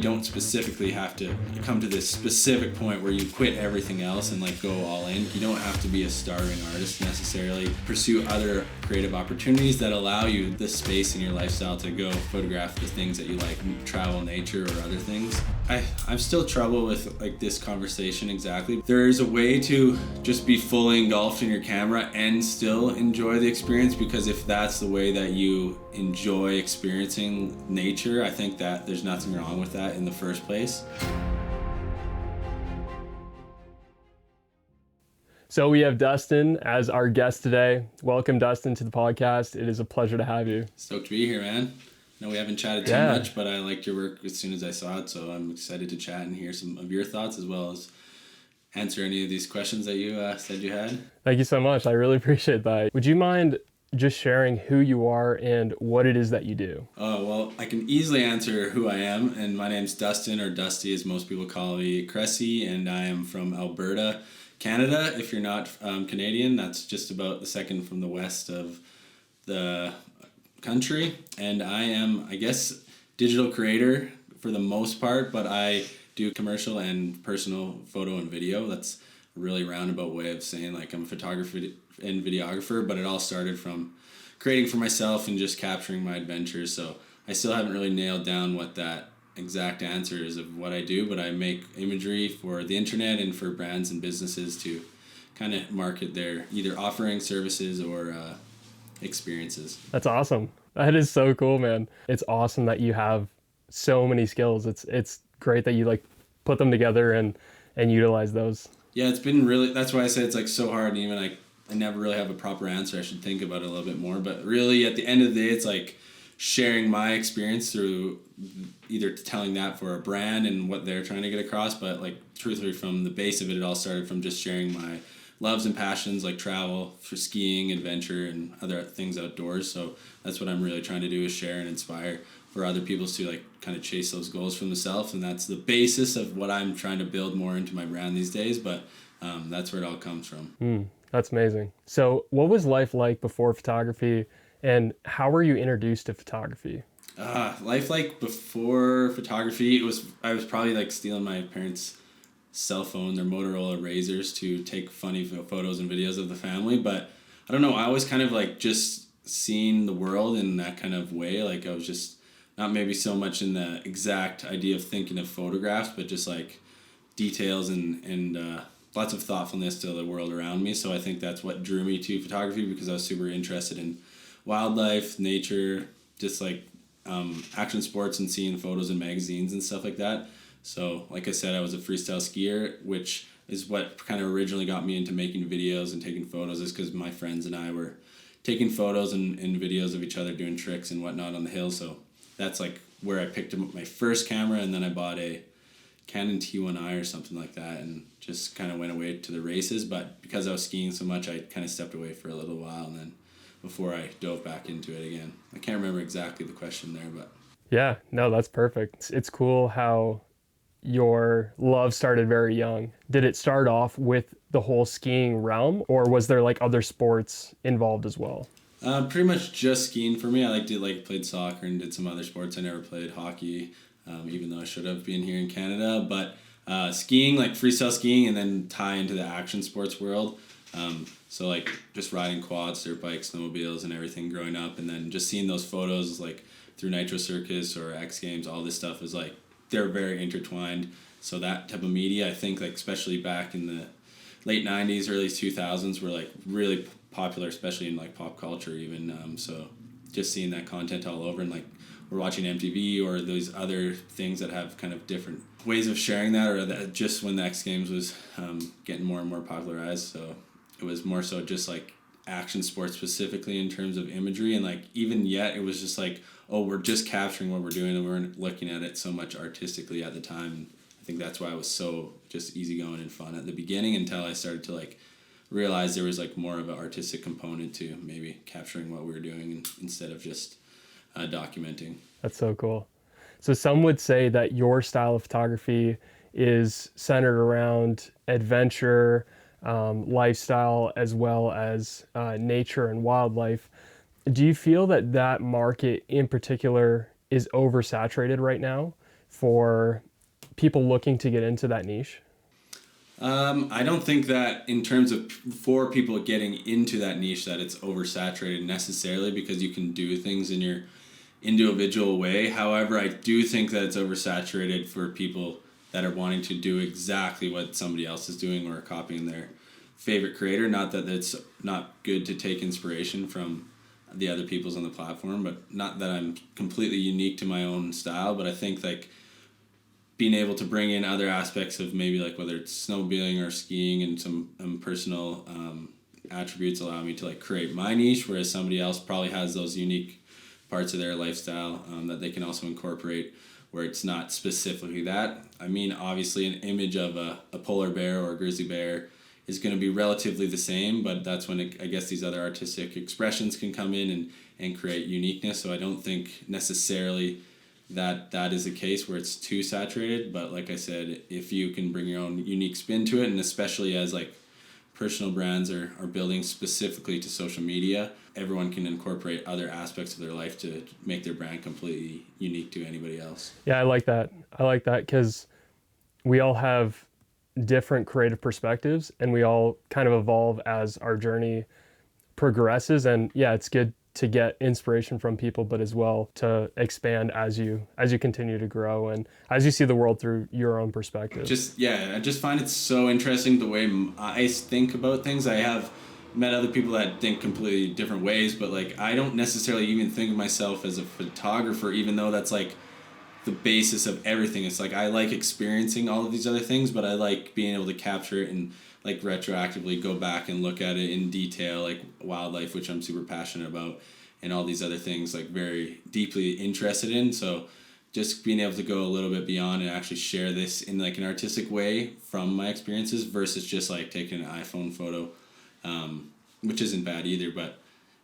don't specifically have to come to this specific point where you quit everything else and like go all in. You don't have to be a starving artist necessarily. Pursue other creative opportunities that allow you the space in your lifestyle to go photograph the things that you like, travel, nature, or other things. I'm still trouble with like this conversation exactly. There's a way to just be fully engulfed in your camera and still enjoy the experience, because if that's the way that you enjoy experiencing nature, I think that there's nothing wrong with that in the first place. So we have Dustin as our guest today. Welcome, Dustin, to the podcast. It is a pleasure to have you. Stoked to be here, man. No, we haven't chatted too much, but I liked your work as soon as I saw it, so I'm excited to chat and hear some of your thoughts as well as answer any of these questions that you said you had. Thank you so much. I really appreciate that. Would you mind just sharing who you are and what it is that you do? Oh, well, I can easily answer who I am, and my name's Dustin, or Dusty as most people call me, Cressy, and I am from Alberta, Canada. If you're not Canadian, that's just about the second from the west of the country. And I am, I guess, digital creator for the most part, but I do commercial and personal photo and video. That's a really roundabout way of saying like I'm a photographer and videographer, but it all started from creating for myself and just capturing my adventures. So I still haven't really nailed down what that exact answer is of what I do, but I make imagery for the internet and for brands and businesses to kind of market their either offering services or experiences. That's awesome. That is so cool, man. It's awesome that you have so many skills. It's great that you like put them together and utilize those. Yeah, it's been really, that's why I say it's like so hard, and even like I never really have a proper answer. I should think about it a little bit more, but really at the end of the day, it's like sharing my experience through either telling that for a brand and what they're trying to get across, but like truthfully from the base of it, it all started from just sharing my loves and passions like travel, for skiing, adventure, and other things outdoors. So that's what I'm really trying to do, is share and inspire for other people to like kind of chase those goals for themselves. And that's the basis of what I'm trying to build more into my brand these days, but that's where it all comes from. That's amazing. So what was life like before photography, and how were you introduced to photography? Life like before photography, I was probably like stealing my parents' cell phone, their Motorola Razors, to take funny photos and videos of the family. But I don't know, I always kind of like just seeing the world in that kind of way. Like I was just not maybe so much in the exact idea of thinking of photographs, but just like details and lots of thoughtfulness to the world around me. So I think that's what drew me to photography, because I was super interested in wildlife, nature, just like action sports, and seeing photos in magazines and stuff like that. So like I said, I was a freestyle skier, which is what kind of originally got me into making videos and taking photos, is because my friends and I were taking photos and videos of each other doing tricks and whatnot on the hill. So that's like where I picked up my first camera, and then I bought a Canon T1i or something like that and just kind of went away to the races. But because I was skiing so much, I kind of stepped away for a little while, and then before I dove back into it again. I can't remember exactly the question there, but Yeah, no, that's perfect. It's cool how your love started very young. Did it start off with the whole skiing realm, or was there like other sports involved as well? Pretty much just skiing for me. I played soccer and did some other sports. I never played hockey, even though I should have been here in Canada. But skiing, like freestyle skiing, and then tie into the action sports world. So like just riding quads, dirt bikes, snowmobiles, and everything growing up, and then just seeing those photos like through Nitro Circus or X Games, all this stuff is like, they're very intertwined. So that type of media, I think, like especially back in the late 90s, early 2000s, were like really popular, especially in like pop culture even. So just seeing that content all over, and like we're watching MTV or those other things that have kind of different ways of sharing that, or that just when the X Games was getting more and more popularized. So it was more so just like action sports specifically in terms of imagery, and like even yet it was just like, oh, we're just capturing what we're doing, and we weren't looking at it so much artistically at the time. And I think that's why it was so just easygoing and fun at the beginning, until I started to like realize there was like more of an artistic component to maybe capturing what we were doing instead of just documenting. That's so cool. So some would say that your style of photography is centered around adventure, lifestyle, as well as nature and wildlife. Do you feel that that market in particular is oversaturated right now for people looking to get into that niche? I don't think that in terms of for people getting into that niche that it's oversaturated necessarily, because you can do things in your individual way. However, I do think that it's oversaturated for people that are wanting to do exactly what somebody else is doing or copying their favorite creator. Not that it's not good to take inspiration from the other people's on the platform, but not that I'm completely unique to my own style. But I think like being able to bring in other aspects of maybe like whether it's snowmobiling or skiing and some personal attributes allow me to like create my niche, whereas somebody else probably has those unique parts of their lifestyle that they can also incorporate where it's not specifically that. I mean, obviously an image of a polar bear or a grizzly bear is going to be relatively the same, but that's when I guess these other artistic expressions can come in and create uniqueness. So I don't think necessarily that is a case where it's too saturated, but like I said, if you can bring your own unique spin to it, and especially as like personal brands are building specifically to social media, everyone can incorporate other aspects of their life to make their brand completely unique to anybody else. Yeah, I like that. I like that because we all have different creative perspectives and we all kind of evolve as our journey progresses. And yeah, it's good to get inspiration from people, but as well to expand as you continue to grow and as you see the world through your own perspective. I just find it so interesting the way I think about things. I have met other people that think completely different ways, but like I don't necessarily even think of myself as a photographer, even though that's like the basis of everything. It's like I like experiencing all of these other things, but I like being able to capture it and like retroactively go back and look at it in detail, like wildlife, which I'm super passionate about, and all these other things like very deeply interested in. So just being able to go a little bit beyond and actually share this in like an artistic way from my experiences versus just like taking an iPhone photo, which isn't bad either, but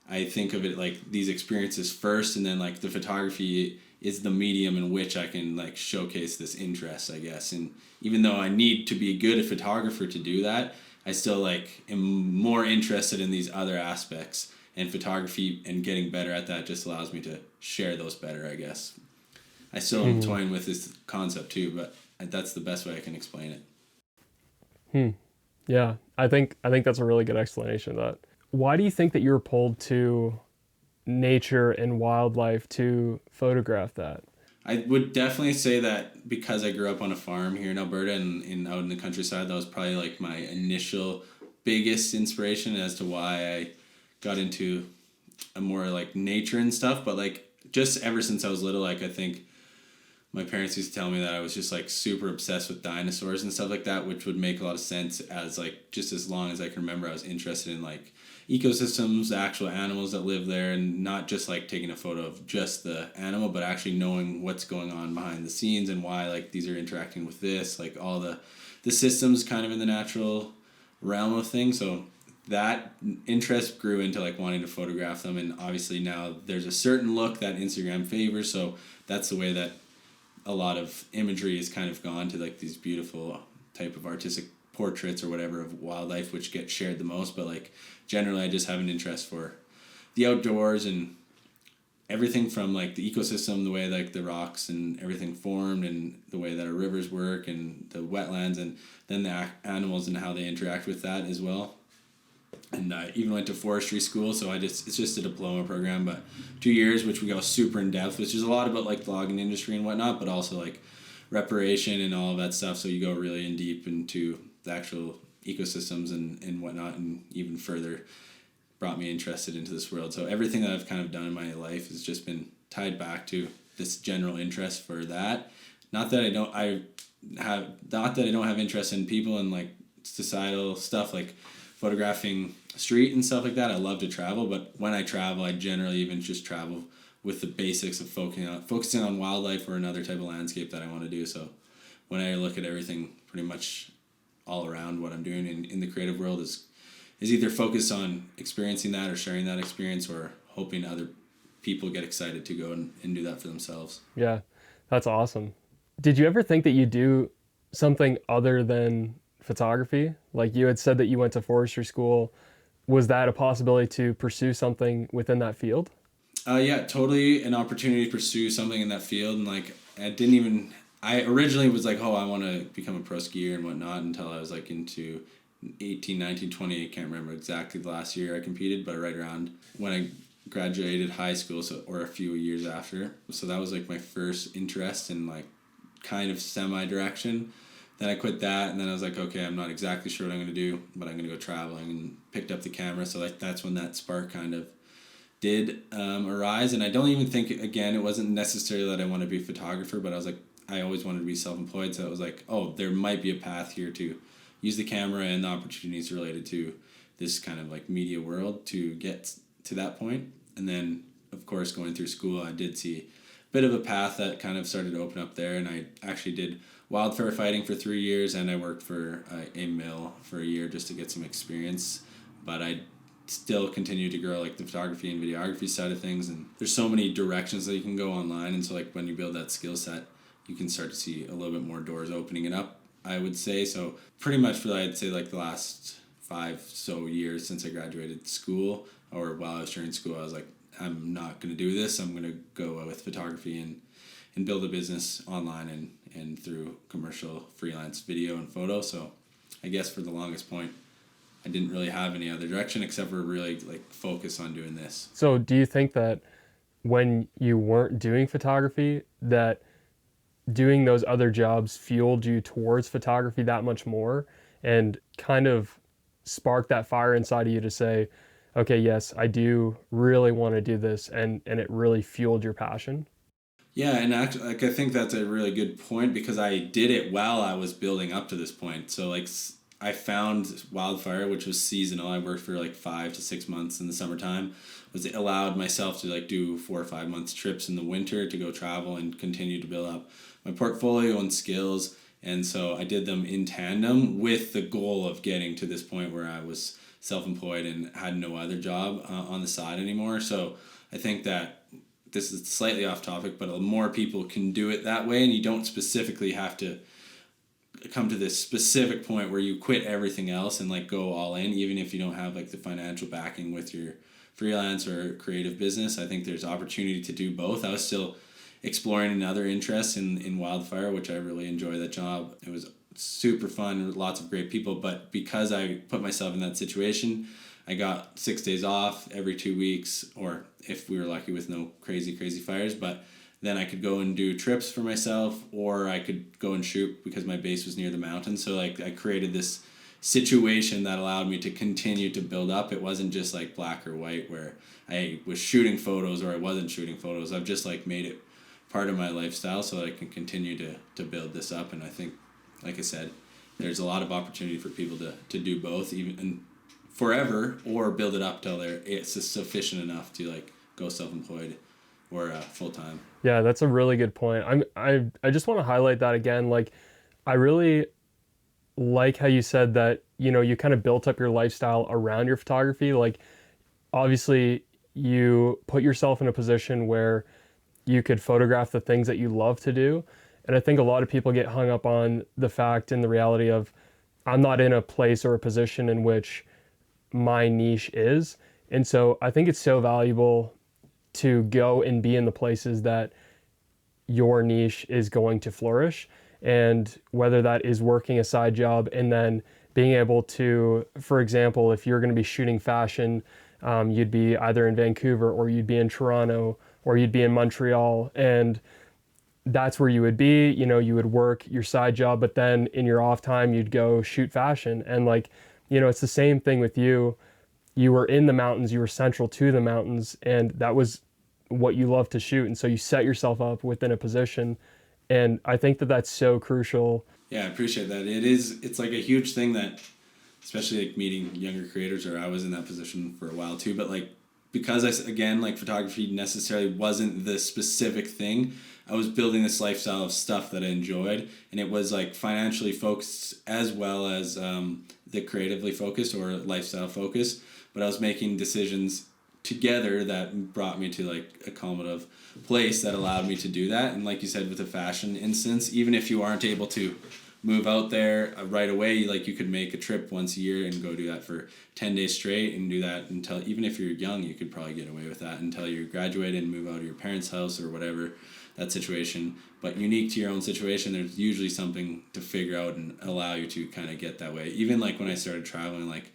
I think of it like these experiences first, and then like the photography is the medium in which I can like showcase this interest, I guess. And even though I need to be a good photographer to do that, I still like am more interested in these other aspects, and photography and getting better at that just allows me to share those better, I guess. I still am toying with this concept too, but that's the best way I can explain it. Yeah, I think that's a really good explanation of that. Why do you think that you were pulled to nature and wildlife to photograph that? I would definitely say that because I grew up on a farm here in Alberta and out in the countryside, that was probably like my initial biggest inspiration as to why I got into a more like nature and stuff. But like just ever since I was little, like I think my parents used to tell me that I was just like super obsessed with dinosaurs and stuff like that, which would make a lot of sense as like just as long as I can remember I was interested in like ecosystems, the actual animals that live there, and not just like taking a photo of just the animal, but actually knowing what's going on behind the scenes and why like these are interacting with this, like all the systems kind of in the natural realm of things. So that interest grew into like wanting to photograph them, and obviously now there's a certain look that Instagram favors, so that's the way that a lot of imagery has kind of gone to like these beautiful type of artistic portraits or whatever of wildlife, which get shared the most. But like generally I just have an interest for the outdoors and everything from like the ecosystem, the way like the rocks and everything formed, and the way that our rivers work and the wetlands, and then the animals and how they interact with that as well. And I even went to forestry school, so it's just a diploma program, but 2 years, which we go super in depth, which is a lot about like the logging industry and whatnot, but also like reparation and all of that stuff. So you go really in deep into the actual ecosystems and whatnot, and even further brought me interested into this world. So everything that I've kind of done in my life has just been tied back to this general interest for that. Not that I don't have interest in people and like societal stuff like photographing street and stuff like that. I love to travel, but when I travel, I generally even just travel with the basics of focusing on wildlife or another type of landscape that I want to do. So when I look at everything, pretty much all around what I'm doing in the creative world is either focused on experiencing that or sharing that experience, or hoping other people get excited to go and do that for themselves. Yeah, that's awesome. Did you ever think that you do something other than photography? Like you had said that you went to forestry school. Was that a possibility to pursue something within that field? Yeah, totally an opportunity to pursue something in that field. And like, I didn't even I originally was like, oh, I want to become a pro skier and whatnot until I was like into 18, 19, 20. I can't remember exactly the last year I competed, but right around when I graduated high school, so or a few years after. So that was like my first interest in like kind of semi direction. Then I quit that, and then I was like, okay, I'm not exactly sure what I'm going to do, but I'm going to go traveling, and picked up the camera. So like that's when that spark kind of did arise. And I don't even think, again, it wasn't necessarily that I want to be a photographer, but I was like, I always wanted to be self-employed. So it was like, oh, there might be a path here to use the camera and the opportunities related to this kind of like media world to get to that point. And then, of course, going through school, I did see a bit of a path that kind of started to open up there. And I actually did wildfire fighting for 3 years, and I worked for a mill for a year just to get some experience. But I still continue to grow like the photography and videography side of things, and there's so many directions that you can go online, and so like when you build that skill set, you can start to see a little bit more doors opening it up, I would say. So pretty much for, I'd say, like the last 5 so years since I graduated school, or while I was during school, I was like, I'm not going to do this. I'm going to go with photography and build a business online and through commercial freelance video and photo. So I guess for the longest point, I didn't really have any other direction except for really like focus on doing this. So do you think that when you weren't doing photography, that doing those other jobs fueled you towards photography that much more and kind of sparked that fire inside of you to say, okay, yes, I do really want to do this, and it really fueled your passion? Yeah, and actually, like I think that's a really good point because I did it while I was building up to this point. So like I found wildfire, which was seasonal. I worked for like 5 to 6 months in the summertime. Was it allowed myself to like do 4 or 5 months trips in the winter to go travel and continue to build up my portfolio and skills. And so I did them in tandem with the goal of getting to this point where I was self-employed and had no other job on the side anymore. So I think that this is slightly off topic, but more people can do it that way, and you don't specifically have to come to this specific point where you quit everything else and like go all in, even if you don't have like the financial backing with your freelance or creative business. I think there's opportunity to do both. I was still exploring another interest in wildfire, which I really enjoy that job. It was super fun, lots of great people, but because I put myself in that situation, I got 6 days off every 2 weeks, or if we were lucky with no crazy fires, but then I could go and do trips for myself, or I could go and shoot because my base was near the mountains. So like I created this situation that allowed me to continue to build up. It wasn't just like black or white where I was shooting photos or I wasn't shooting photos. I've just like made it part of my lifestyle so that I can continue to build this up. And I think, like I said, there's a lot of opportunity for people to do both, even forever, or build it up till it's sufficient enough to like go self-employed or full-time. Yeah, that's a really good point. I just want to highlight that again. Like, I really like how you said that, you kind of built up your lifestyle around your photography. Like, obviously, you put yourself in a position where you could photograph the things that you love to do. And I think a lot of people get hung up on the fact and the reality of, I'm not in a place or a position in which my niche is. And so I think it's so valuable to go and be in the places that your niche is going to flourish. And whether that is working a side job and then being able to, for example, if you're going to be shooting fashion, you'd be either in Vancouver or you'd be in Toronto or you'd be in Montreal. And that's where you would be, you would work your side job, but then in your off time, you'd go shoot fashion. And like, it's the same thing with you. You were in the mountains, you were central to the mountains, and that was what you love to shoot. And so you set yourself up within a position. And I think that that's so crucial. Yeah, I appreciate that. It's like a huge thing that, especially like meeting younger creators, or I was in that position for a while too, but like, because again, like photography necessarily wasn't the specific thing, I was building this lifestyle of stuff that I enjoyed, and it was like financially focused as well as the creatively focused or lifestyle focused, but I was making decisions together that brought me to like a calmative place that allowed me to do that. And like you said, with the fashion instance, even if you aren't able to move out there right away, like you could make a trip once a year and go do that for 10 days straight and do that until, even if you're young, you could probably get away with that until you graduate and move out of your parents' house or whatever that situation. But unique to your own situation, there's usually something to figure out and allow you to kind of get that way. Even like when I started traveling, like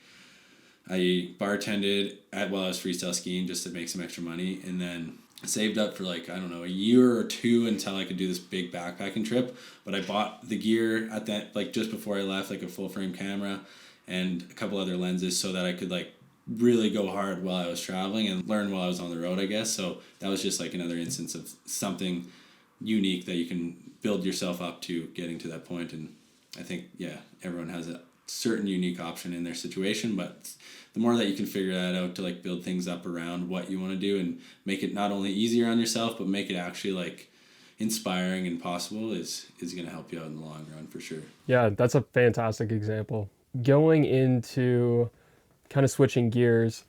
I bartended while I was freestyle skiing just to make some extra money, and then saved up for like, I don't know, a year or two until I could do this big backpacking trip. But I bought the gear at that, like just before I left, like a full frame camera and a couple other lenses so that I could like really go hard while I was traveling and learn while I was on the road, I guess. So that was just like another instance of something unique that you can build yourself up to getting to that point. And I think, yeah, everyone has a certain unique option in their situation, but the more that you can figure that out to like build things up around what you want to do and make it not only easier on yourself, but make it actually like inspiring and possible is going to help you out in the long run for sure. Yeah, that's a fantastic example. Going into kind of switching gears,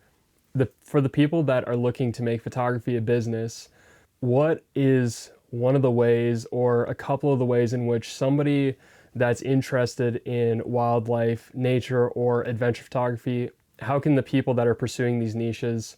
for the people that are looking to make photography a business, what is one of the ways or a couple of the ways in which somebody that's interested in wildlife, nature, or adventure photography, how can the people that are pursuing these niches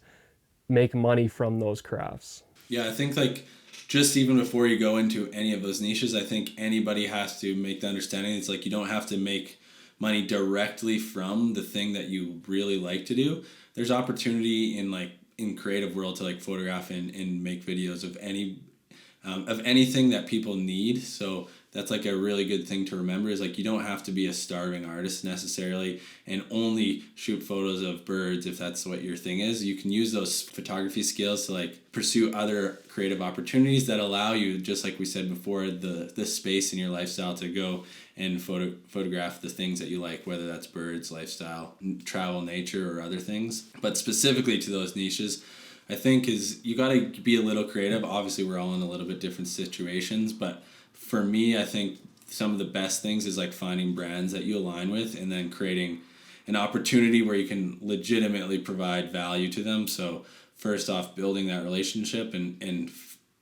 make money from those crafts? Yeah, I think like just even before you go into any of those niches, I think anybody has to make the understanding it's like you don't have to make money directly from the thing that you really like to do. There's opportunity in creative world to like photograph and make videos of anything that people need. So that's like a really good thing to remember is like you don't have to be a starving artist necessarily and only shoot photos of birds if that's what your thing is. You can use those photography skills to like pursue other creative opportunities that allow you, just like we said before, the space in your lifestyle to go and photograph the things that you like, whether that's birds, lifestyle, travel, nature, or other things. But specifically to those niches, I think is you got to be a little creative. Obviously, we're all in a little bit different situations, but for me, I think some of the best things is like finding brands that you align with and then creating an opportunity where you can legitimately provide value to them. So first off, building that relationship and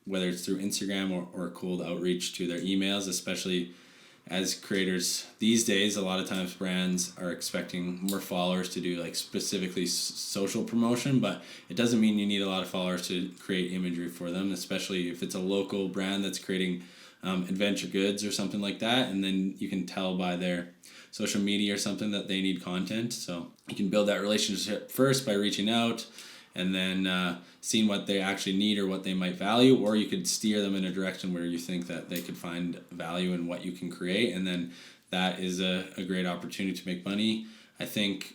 whether it's through Instagram or cold outreach to their emails, especially as creators these days, a lot of times brands are expecting more followers to do like specifically social promotion, but it doesn't mean you need a lot of followers to create imagery for them, especially if it's a local brand that's creating adventure goods or something like that. And then you can tell by their social media or something that they need content. So you can build that relationship first by reaching out and then seeing what they actually need or what they might value, or you could steer them in a direction where you think that they could find value in what you can create, and then that is a great opportunity to make money. I think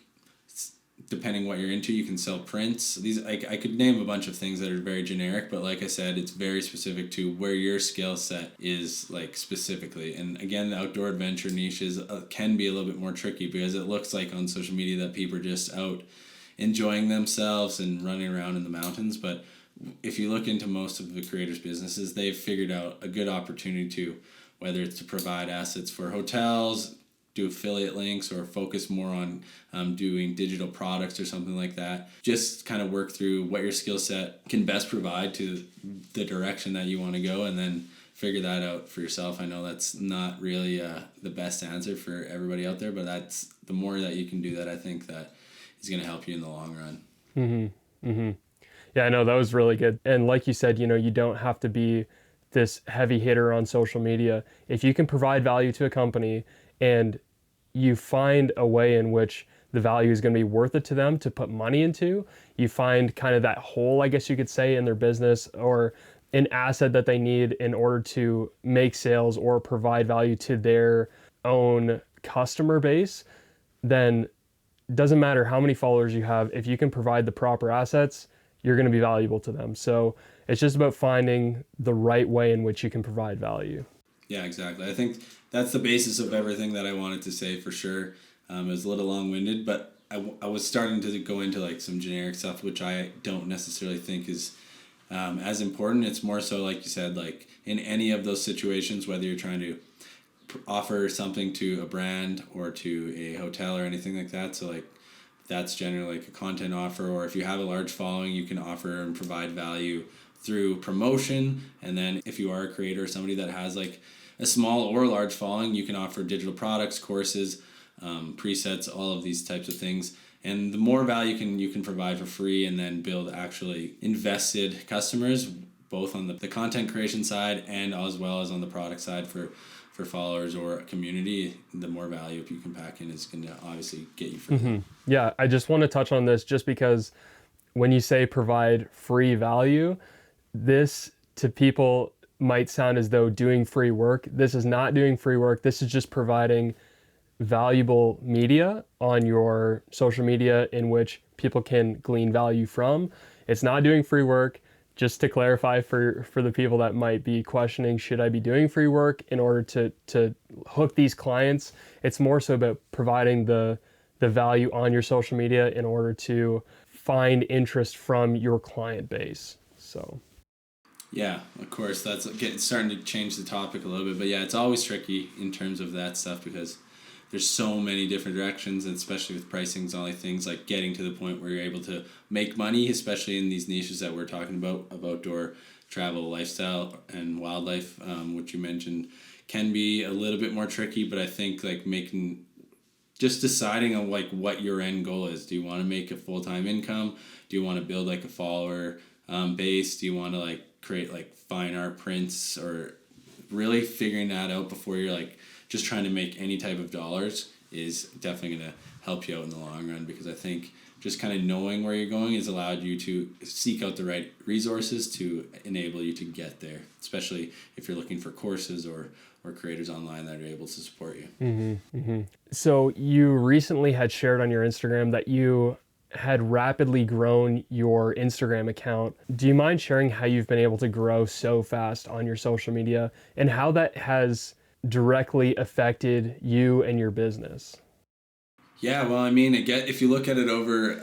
depending what you're into, you can sell prints. These I could name a bunch of things that are very generic, but like I said, it's very specific to where your skill set is like specifically. And again, the outdoor adventure niches can be a little bit more tricky because it looks like on social media that people are just out enjoying themselves and running around in the mountains, but if you look into most of the creators' businesses, they've figured out a good opportunity to, whether it's to provide assets for hotels, do affiliate links, or focus more on doing digital products or something like that. Just kind of work through what your skill set can best provide to the direction that you want to go, and then figure that out for yourself. I know that's not really the best answer for everybody out there, but that's the more that you can do that, I think that is going to help you in the long run. Mm-hmm. Mm-hmm. Yeah, I know that was really good. And like you said, you don't have to be this heavy hitter on social media. If you can provide value to a company and you find a way in which the value is going to be worth it to them to put money into, you find kind of that hole, I guess you could say, in their business, or an asset that they need in order to make sales or provide value to their own customer base, then doesn't matter how many followers you have, if you can provide the proper assets, you're going to be valuable to them. So it's just about finding the right way in which you can provide value. Yeah, exactly. I think that's the basis of everything that I wanted to say for sure. It was a little long-winded, but I was starting to go into like some generic stuff, which I don't necessarily think is as important. It's more so, like you said, like in any of those situations, whether you're trying to offer something to a brand or to a hotel or anything like that. So like that's generally like a content offer, or if you have a large following, you can offer and provide value through promotion. And then if you are a creator, somebody that has like a small or large following, you can offer digital products, courses, presets, all of these types of things. And the more value you can provide for free and then build actually invested customers, both on the content creation side and as well as on the product side for followers or a community. The more value you can pack in is going to obviously get you further. Yeah, I just want to touch on this just because when you say provide free value, this to people might sound as though doing free work. This is not doing free work. This is just providing valuable media on your social media in which people can glean value from. It's not doing free work. Just to clarify for the people that might be questioning, should I be doing free work in order to hook these clients? It's more so about providing the value on your social media in order to find interest from your client base. So yeah, of course, that's starting to change the topic a little bit, but yeah, it's always tricky in terms of that stuff because there's so many different directions, and especially with pricings, all things like getting to the point where you're able to make money, especially in these niches that we're talking about, of outdoor travel, lifestyle, and wildlife, which you mentioned, can be a little bit more tricky. But I think like just deciding on like what your end goal is. Do you want to make a full-time income? Do you want to build like a follower base? Do you want to like create like fine art prints, or really figuring that out before you're like just trying to make any type of dollars is definitely going to help you out in the long run, because I think just kind of knowing where you're going has allowed you to seek out the right resources to enable you to get there, especially if you're looking for courses or creators online that are able to support you. So you recently had shared on your Instagram that you had rapidly grown your Instagram account. Do you mind sharing how you've been able to grow so fast on your social media and how that has directly affected you and your business? Yeah, well, I mean, if you look at it over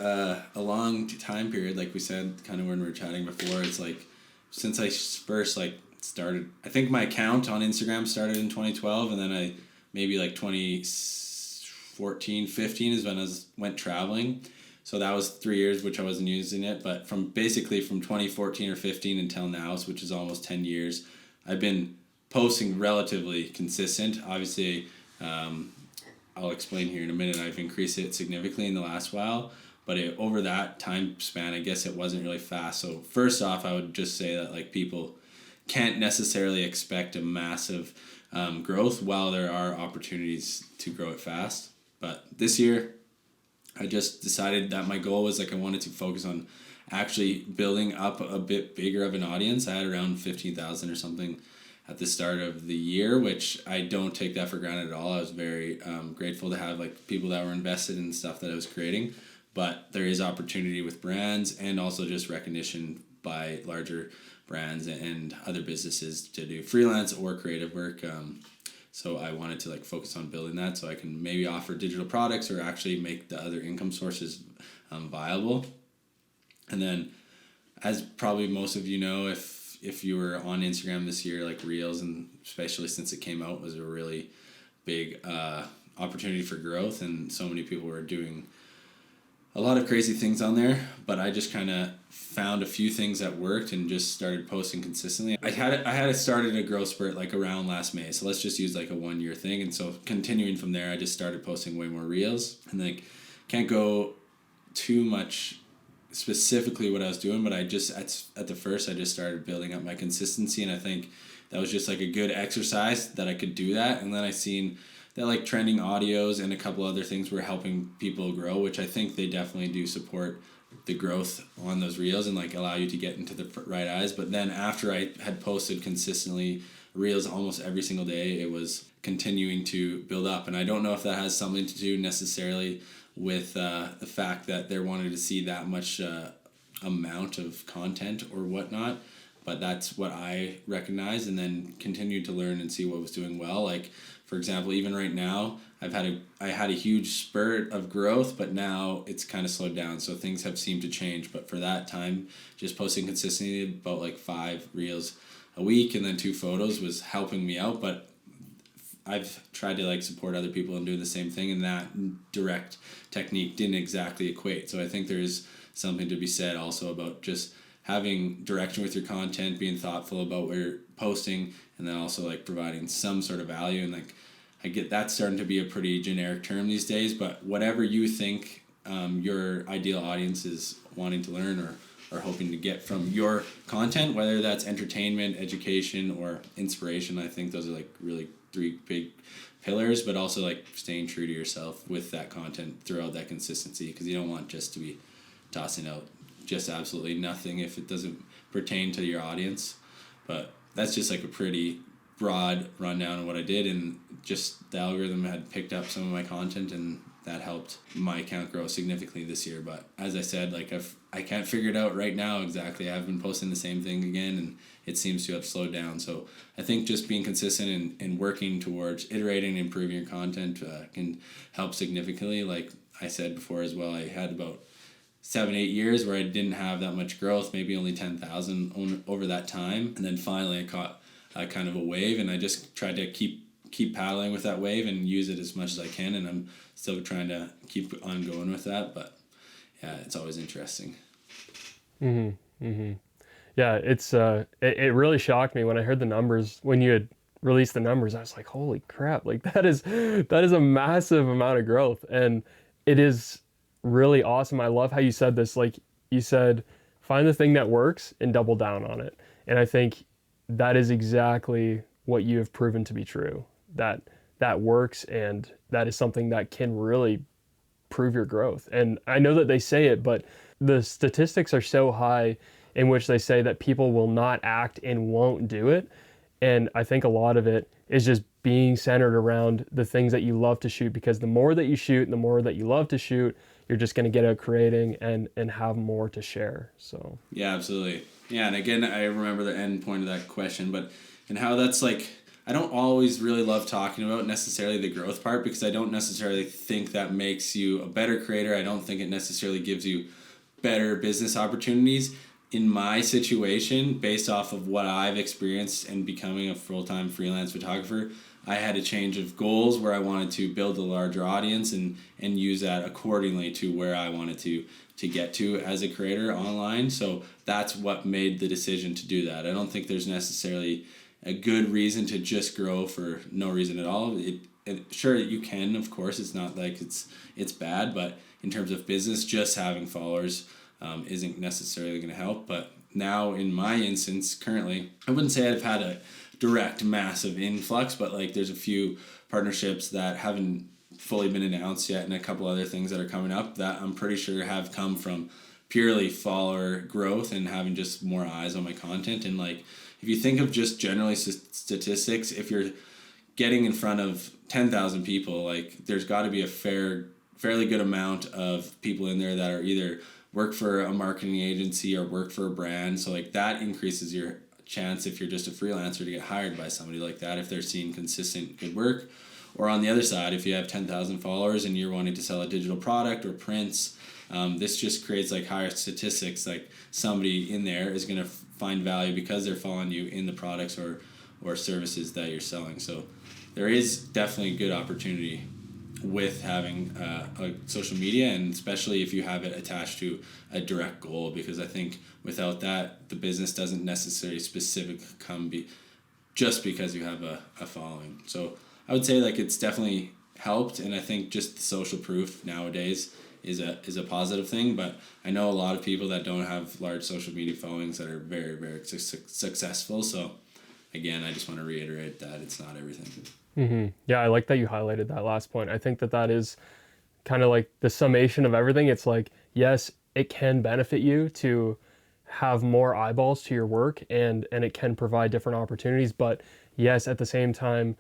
a long time period, like we said, kind of when we were chatting before, it's like since I first like started, I think my account on Instagram started in 2012, and then I maybe like 2014, 15 is when went traveling. So that was 3 years, which I wasn't using it. But from 2014 or 15 until now, which is almost 10 years, I've been posting relatively consistent. Obviously, I'll explain here in a minute. I've increased it significantly in the last while, but over that time span, I guess it wasn't really fast. So first off, I would just say that like people can't necessarily expect a massive growth, while there are opportunities to grow it fast. But this year, I just decided that my goal was like I wanted to focus on actually building up a bit bigger of an audience. I had around 15,000 or something at the start of the year, which I don't take that for granted at all. I was very grateful to have like people that were invested in the stuff that I was creating. But there is opportunity with brands and also just recognition by larger brands and other businesses to do freelance or creative work. So I wanted to like focus on building that so I can maybe offer digital products or actually make the other income sources viable. And then, as probably most of you know, if you were on Instagram this year, like Reels, and especially since it came out, was a really big opportunity for growth, and so many people were doing a lot of crazy things on there. But I just kind of found a few things that worked and just started posting consistently. I had started a growth spurt like around last May, so let's just use like a 1 year thing. And so continuing from there, I just started posting way more Reels, and like can't go too much specifically what I was doing, but I just at the first I just started building up my consistency, and I think that was just like a good exercise that I could do that. And then I seen that like trending audios and a couple other things were helping people grow, which I think they definitely do support the growth on those reels and like allow you to get into the right eyes. But then after I had posted consistently reels almost every single day, it was continuing to build up. And I don't know if that has something to do necessarily with the fact that they're wanting to see that much amount of content or whatnot, but that's what I recognized, and then continued to learn and see what was doing well. Like for example, even right now, I had a huge spurt of growth, but now it's kind of slowed down. So things have seemed to change. But for that time, just posting consistently about like 5 reels a week and then 2 photos was helping me out. But I've tried to like support other people and do the same thing, and that direct technique didn't exactly equate. So I think there's something to be said also about just having direction with your content, being thoughtful about what you're posting, and then also like providing some sort of value. And like I get that's starting to be a pretty generic term these days, but whatever you think your ideal audience is wanting to learn or are hoping to get from your content, whether that's entertainment, education, or inspiration. I think those are like really three big pillars, but also like staying true to yourself with that content throughout that consistency, because you don't want just to be tossing out just absolutely nothing if it doesn't pertain to your audience. But that's just like a pretty broad rundown of what I did, and just the algorithm had picked up some of my content, and that helped my account grow significantly this year. But as I said, like I can't figure it out right now exactly. I've been posting the same thing again, and it seems to have slowed down. So I think just being consistent and working towards iterating and improving your content can help significantly. Like I said before as well, I had about 7-8 years where I didn't have that much growth, maybe only 10,000 over that time, and then finally I caught kind of a wave, and I just tried to keep paddling with that wave and use it as much as I can, and I'm still trying to keep on going with that. But yeah, it's always interesting. Yeah, it really shocked me when I heard the numbers. When you had released the numbers, I was like, holy crap, like that is a massive amount of growth, and it is really awesome. I love how you said this. Like you said, find the thing that works and double down on it. And I think that is exactly what you have proven to be true. That works, and that is something that can really prove your growth. And I know that they say it, but the statistics are so high in which they say that people will not act and won't do it. And I think a lot of it is just being centered around the things that you love to shoot, because the more that you shoot and the more that you love to shoot, you're just going to get out creating and have more to share. So yeah, absolutely. Yeah, and again, I remember the end point of that question, but and how that's like, I don't always really love talking about necessarily the growth part, because I don't necessarily think that makes you a better creator. I don't think it necessarily gives you better business opportunities. In my situation, based off of what I've experienced in becoming a full-time freelance photographer, I had a change of goals where I wanted to build a larger audience and use that accordingly to where I wanted to get to as a creator online. So that's what made the decision to do that. I don't think there's necessarily a good reason to just grow for no reason at all. Sure, you can, of course. It's not like it's bad, but in terms of business, just having followers isn't necessarily going to help. But now in my instance, currently, I wouldn't say I've had a direct massive influx, but like there's a few partnerships that haven't fully been announced yet, and a couple other things that are coming up that I'm pretty sure have come from purely follower growth and having just more eyes on my content. And like, if you think of just generally statistics, if you're getting in front of 10,000 people, like there's got to be a fairly good amount of people in there that are either work for a marketing agency or work for a brand. So like that increases your chance, if you're just a freelancer, to get hired by somebody like that if they're seeing consistent good work. Or on the other side, if you have 10,000 followers and you're wanting to sell a digital product or prints, this just creates like higher statistics. Like somebody in there is going to find value because they're following you in the products or services that you're selling. So there is definitely a good opportunity with having a social media, and especially if you have it attached to a direct goal, because I think without that, the business doesn't necessarily just because you have a following. So I would say like it's definitely helped, and I think just the social proof nowadays is a positive thing. But I know a lot of people that don't have large social media followings that are very, very successful. So again, I just want to reiterate that it's not everything. yeah, I like that you highlighted that last point. I think that is kind of like the summation of everything. It's like, yes, it can benefit you to have more eyeballs to your work, and it can provide different opportunities. But yes, at the same time,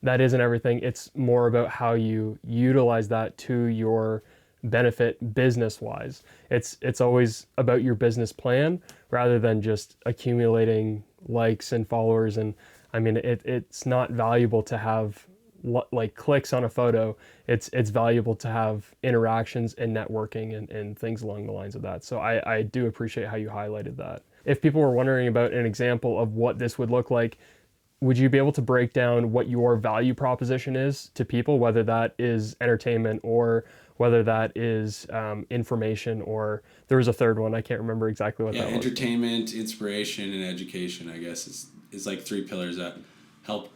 that isn't everything. It's more about how you utilize that to your benefit business wise. It's always about your business plan rather than just accumulating likes and followers. And I mean, it's not valuable to have like clicks on a photo. It's valuable to have interactions and networking and things along the lines of that. So I do appreciate how you highlighted that. If people were wondering about an example of what this would look like, would you be able to break down what your value proposition is to people, whether that is entertainment or whether that is information, or there was a third one, I can't remember exactly what that was. Entertainment, inspiration, and education, I guess, is like three pillars that help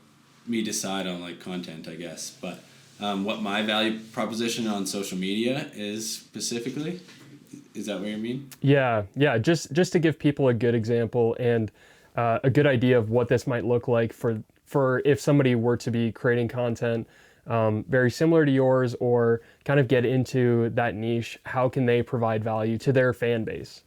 me decide on like content, I guess. But what my value proposition on social media is specifically, Is that what you mean? Yeah. Just to give people a good example and a good idea of what this might look like for if somebody were to be creating content very similar to yours or kind of get into that niche. How can they provide value to their fan base?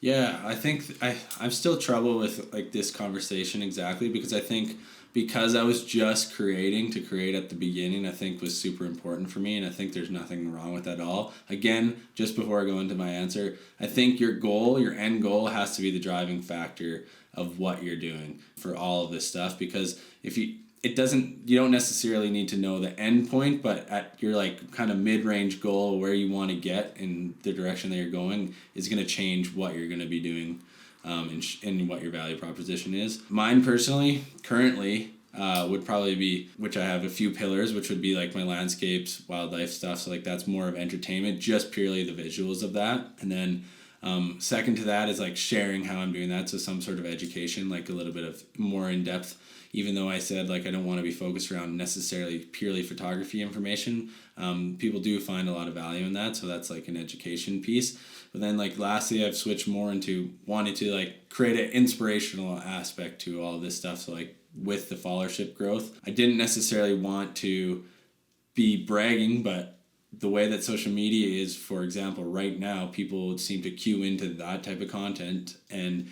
Yeah, I think I'm still trouble with like this conversation exactly because I think because I was just creating to create at the beginning, I think was super important for me, and I think there's nothing wrong with that at all. Again, just before I go into my answer, I think your goal, your end goal, has to be the driving factor of what you're doing for all of this stuff because if you it doesn't you don't necessarily need to know the end point, but at your like kind of mid-range goal where you want to get in the direction that you're going is going to change what you're going to be doing and what your value proposition is. Mine personally currently would probably be, which I have a few pillars, which would be like my landscapes, wildlife stuff, so like that's more of entertainment, just purely the visuals of that. And then second to that is like sharing how I'm doing that, so some sort of education, like a little bit of more in-depth, even though I said like I don't want to be focused around necessarily purely photography information. People do find a lot of value in that, so that's like an education piece. But then like lastly, I've switched more into wanting to like create an inspirational aspect to all this stuff. So like with the followership growth, I didn't necessarily want to be bragging, but the way that social media is, for example, right now, people seem to cue into that type of content, and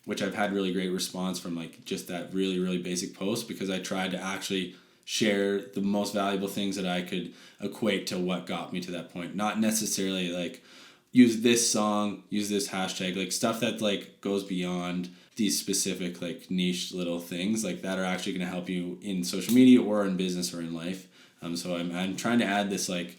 which I've had really great response from, like just that really, really basic post, because I tried to actually share the most valuable things that I could equate to what got me to that point. Not necessarily like use this song, use this hashtag, like stuff that like goes beyond these specific like niche little things like that are actually going to help you in social media or in business or in life. So I'm trying to add this like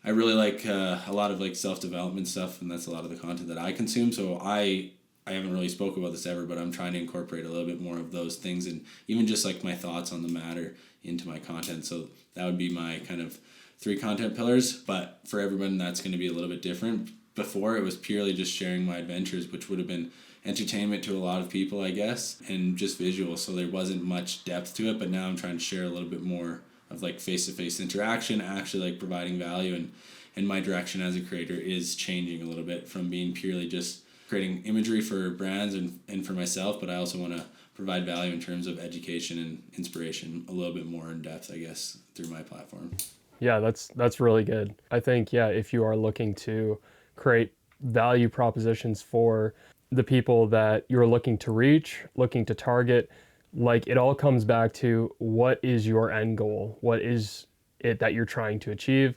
I really like a lot of like self-development stuff, and that's a lot of the content that I consume. So I haven't really spoke about this ever, but I'm trying to incorporate a little bit more of those things and even just like my thoughts on the matter into my content. So that would be my kind of 3 content pillars, but for everyone that's going to be a little bit different. Before it was purely just sharing my adventures, which would have been entertainment to a lot of people, I guess, and just visual. So there wasn't much depth to it, but now I'm trying to share a little bit more of like face-to-face interaction, actually like providing value, and my direction as a creator is changing a little bit from being purely just creating imagery for brands and for myself, but I also want to provide value in terms of education and inspiration a little bit more in depth, I guess, through my platform. Yeah, that's really good. I think, yeah, if you are looking to create value propositions for the people that you're looking to reach, looking to target, like it all comes back to what is your end goal? What is it that you're trying to achieve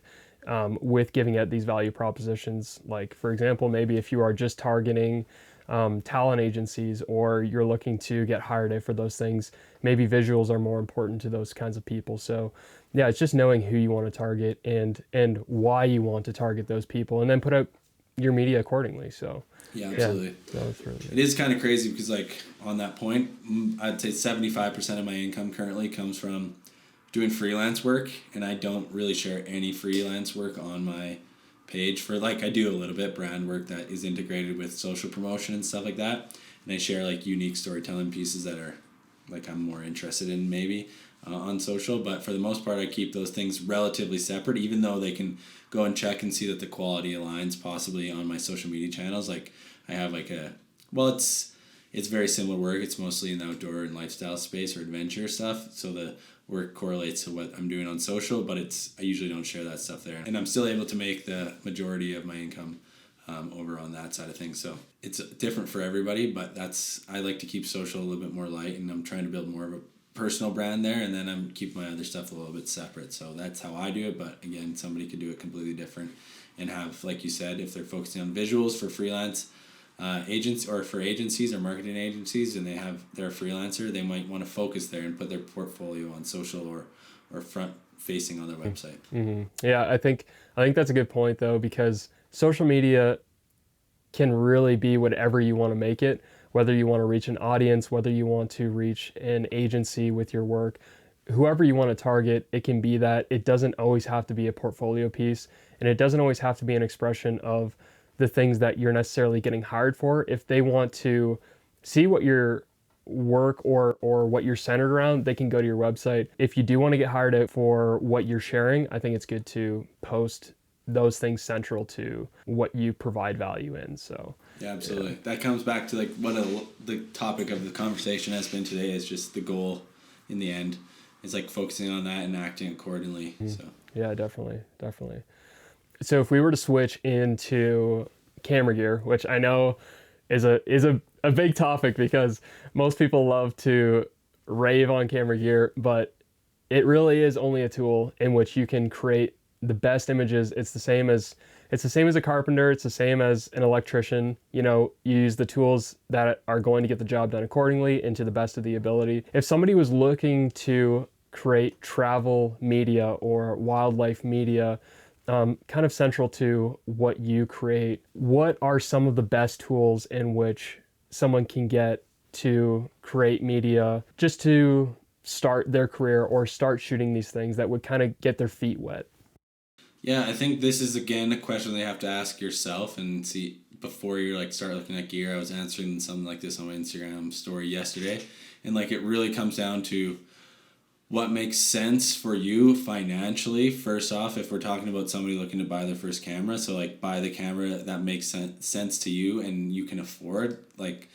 with giving out these value propositions? Like, for example, maybe if you are just targeting talent agencies or you're looking to get hired at for those things, maybe visuals are more important to those kinds of people. So yeah, it's just knowing who you want to target and why you want to target those people, and then put out your media accordingly. So yeah, absolutely. Yeah, so that's really good. It is kind of crazy because like on that point, I'd say 75% of my income currently comes from doing freelance work, and I don't really share any freelance work on my page. For like I do a little bit brand work that is integrated with social promotion and stuff like that, and I share like unique storytelling pieces that are like I'm more interested in maybe on social, but for the most part I keep those things relatively separate, even though they can go and check and see that the quality aligns possibly on my social media channels. Like I have like it's very similar work. It's mostly in the outdoor and lifestyle space or adventure stuff, so the work correlates to what I'm doing on social, but I usually don't share that stuff there, and I'm still able to make the majority of my income over on that side of things. So it's different for everybody, but I like to keep social a little bit more light, and I'm trying to build more of a personal brand there, and then I'm keep my other stuff a little bit separate. So that's how I do it, but again, somebody could do it completely different and have, like you said, if they're focusing on visuals for freelance agents or for agencies or marketing agencies, and they're a freelancer, they might want to focus there and put their portfolio on social or front facing on their website. Mm-hmm. Yeah, I think that's a good point though, because social media can really be whatever you want to make it, whether you want to reach an audience, whether you want to reach an agency with your work, whoever you want to target, it can be that. It doesn't always have to be a portfolio piece, and it doesn't always have to be an expression of the things that you're necessarily getting hired for. If they want to see what your work or what you're centered around, they can go to your website. If you do want to get hired out for what you're sharing, I think it's good to post those things central to what you provide value in. So Yeah, absolutely. That comes back to like what the topic of the conversation has been today is just the goal in the end. It's like focusing on that and acting accordingly. So yeah, definitely. So if we were to switch into camera gear, which I know is a big topic because most people love to rave on camera gear, but it really is only a tool in which you can create the best images. It's the same as a carpenter, it's the same as an electrician. You use the tools that are going to get the job done accordingly and to the best of the ability. If somebody was looking to create travel media or wildlife media, kind of central to what you create, what are some of the best tools in which someone can get to create media just to start their career or start shooting these things that would kind of get their feet wet? yeah, I think this is again a question they have to ask yourself and see before you like start looking at gear. I was answering something like this on my Instagram story yesterday, and like it really comes down to what makes sense for you financially. First off, if we're talking about somebody looking to buy their first camera, so like buy the camera that makes sense to you and you can afford, like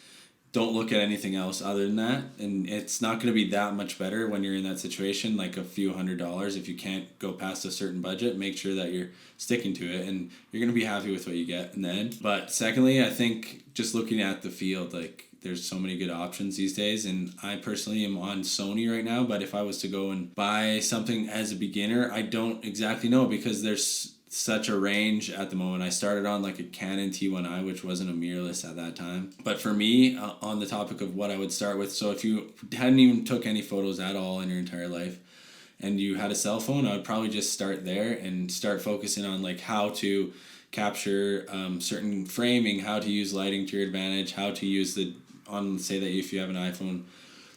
don't look at anything else other than that. And it's not going to be that much better when you're in that situation, like a few $100s. If you can't go past a certain budget, make sure that you're sticking to it and you're going to be happy with what you get in the end. But secondly, I think just looking at the field, like there's so many good options these days, and I personally am on Sony right now, but if I was to go and buy something as a beginner, I don't exactly know because there's such a range at the moment. I started on like a Canon T1i, which wasn't a mirrorless at that time. But for me, on the topic of what I would start with, so if you hadn't even took any photos at all in your entire life and you had a cell phone, I would probably just start there and start focusing on like how to capture certain framing, how to use lighting to your advantage, how to use say that if you have an iPhone